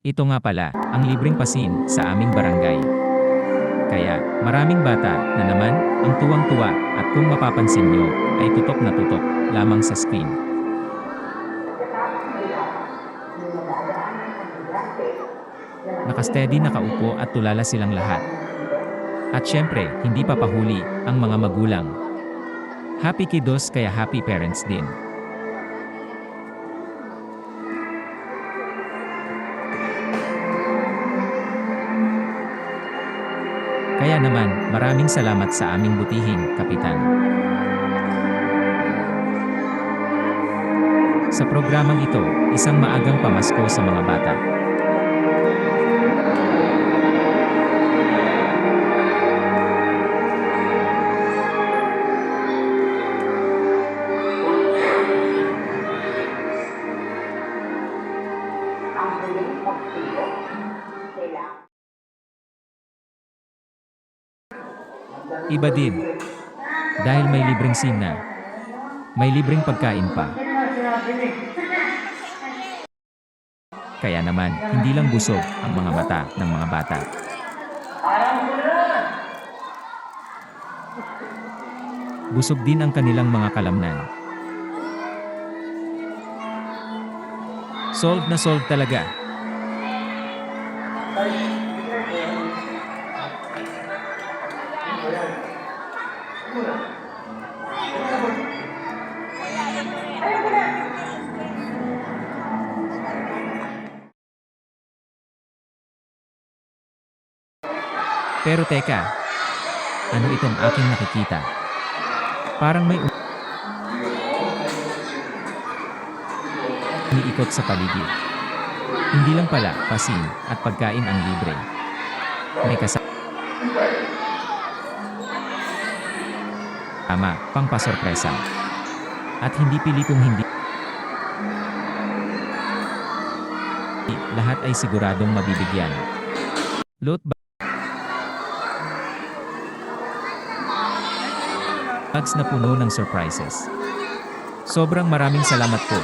Ito nga pala, ang libreng pasin sa aming barangay. Kaya, maraming bata na naman ang tuwang-tuwa at kung mapapansin nyo, ay tutok na tutok lamang sa screen. Nakastedy nakaupo at tulala silang lahat. At syempre, hindi papahuli ang mga magulang. Happy kiddos kaya happy parents din. Kaya naman, maraming salamat sa aming butihing kapitan. Sa programang ito, isang maagang pamasko sa mga bata. Ang huling pagtiro, kailangan. Iba din. Dahil may libreng sina. May libreng pagkain pa. Kaya naman, hindi lang busog ang mga mata ng mga bata. Busog din ang kanilang mga kalamnan. Solved na solved talaga. Pero teka, ano itong aking nakikita? Parang may umiikot sa paligid. Hindi lang pala pasin at pagkain ang libre. May kasama pang pasorpresa. At hindi pili kung hindi. Lahat ay siguradong mabibigyan. Loot bags na puno ng surprises. Sobrang maraming salamat po.